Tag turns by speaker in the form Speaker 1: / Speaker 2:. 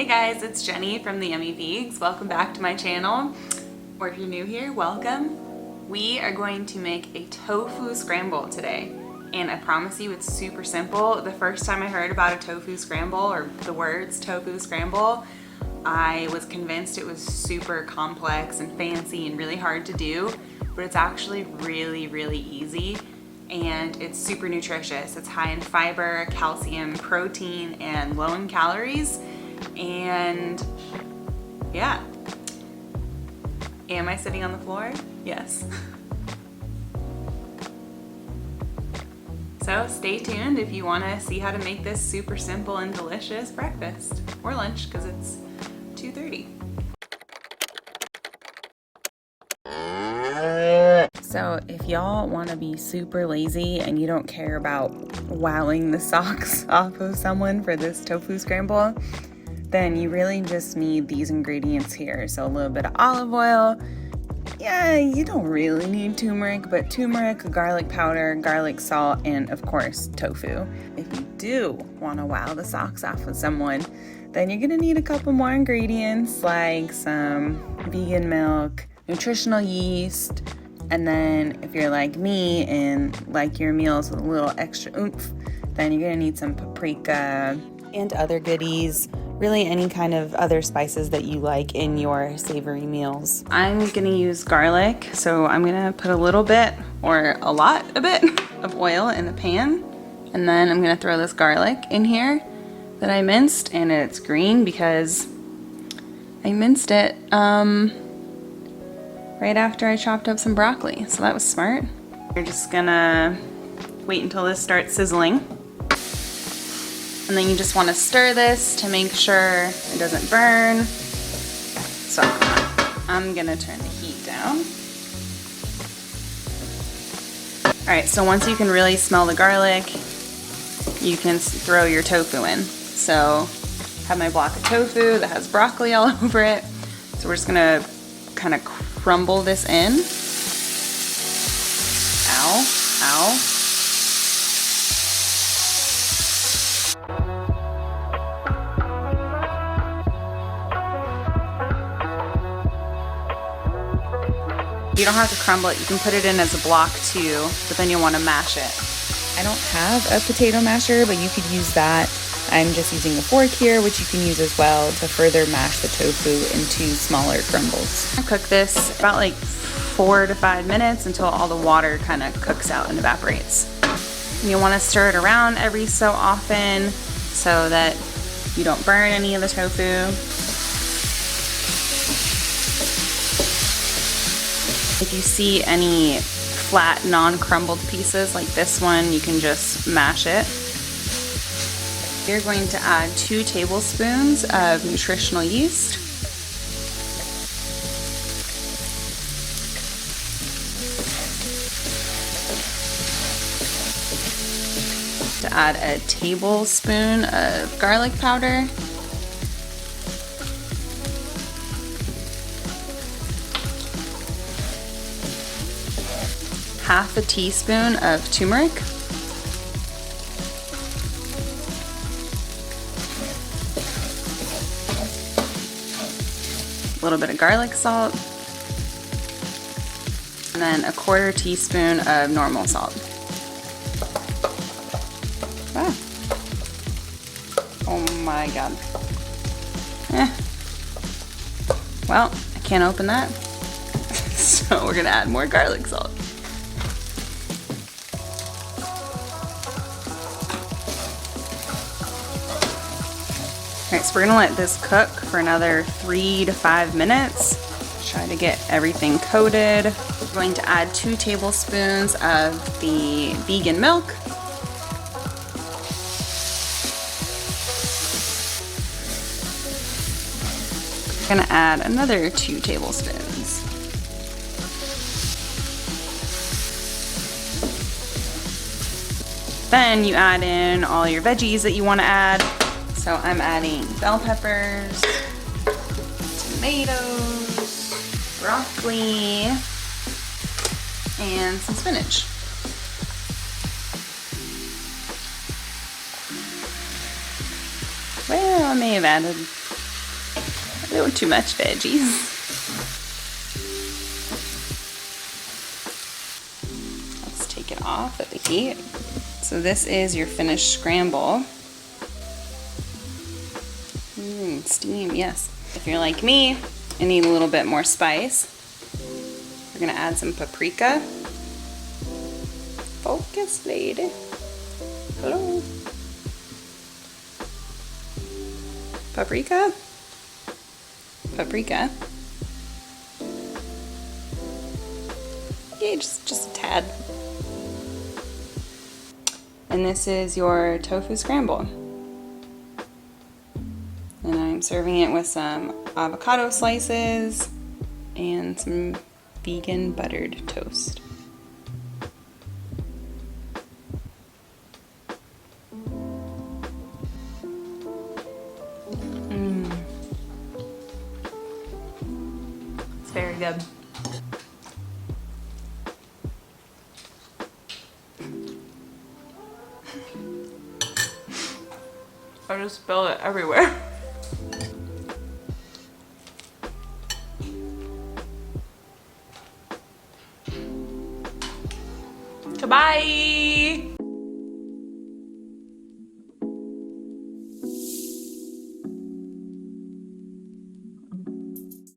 Speaker 1: Hey guys, it's Jenny from the Yummy Vegs. Welcome back to my channel. Or if you're new here, welcome. We are going to make a tofu scramble today. And I promise you it's super simple. The first time I heard about a tofu scramble, or the words tofu scramble, I was convinced it was super complex and fancy and really hard to do, but it's actually really easy. And it's super nutritious. It's high in fiber, calcium, protein, and low in calories. And yeah. Am I sitting on the floor? Yes. So stay tuned if you want to see how to make this super simple and delicious breakfast or lunch, because it's 2:30. So if y'all want to be super lazy and you don't care about wowing the socks off of someone for this tofu scramble, then you really just need these ingredients here. So a little bit of olive oil. Yeah, you don't really need turmeric, but turmeric, garlic powder, garlic salt, and of course tofu. If you do want to wow the socks off of someone, then you're gonna need a couple more ingredients like some vegan milk, nutritional yeast, and then if you're like me and like your meals with a little extra oomph, then you're gonna need some paprika and other goodies, really any kind of other spices that you like in your savory meals. I'm gonna use garlic, so I'm gonna put a little bit, or a bit of oil in the pan, and then I'm gonna throw this garlic in here that I minced, and it's green because I minced it right after I chopped up some broccoli, so that was smart. You're just gonna wait until this starts sizzling. And then you just want to stir this to make sure it doesn't burn. So I'm gonna turn the heat down. All right, so once you can really smell the garlic, you can throw your tofu in. So I have my block of tofu that has broccoli all over it. So we're just gonna kind of crumble this in. Ow, ow. You don't have to crumble it, you can put it in as a block too, but then you'll want to mash it. I don't have a potato masher, but you could use that. I'm just using a fork here, which you can use as well to further mash the tofu into smaller crumbles. I cook this about like 4 to 5 minutes until all the water kind of cooks out and evaporates. And you want to stir it around every so often so that you don't burn any of the tofu. If you see any flat, non-crumbled pieces like this one, you can just mash it. You're going to add 2 tablespoons of nutritional yeast. To add a tablespoon of garlic powder. Half a teaspoon of turmeric. A little bit of garlic salt. And then a 1/4 teaspoon of normal salt. Ah. Oh my god. Well, I can't open that. So we're gonna add more garlic salt. Alright, so we're gonna let this cook for another 3 to 5 minutes. Try to get everything coated. We're going to add 2 tablespoons of the vegan milk. We're gonna add another 2 tablespoons. Then you add in all your veggies that you want to add. So I'm adding bell peppers, tomatoes, broccoli, and some spinach. Well, I may have added A little too much veggies. Let's take it off at the heat. So this is your finished scramble. Steam, yes. If you're like me and need a little bit more spice, we're gonna add some paprika. Focus, lady. Hello. Paprika. Paprika. Yeah, just a tad. And this is your tofu scramble. And I'm serving it with some avocado slices and some vegan buttered toast. It's very good. I just spilled it everywhere. Goodbye.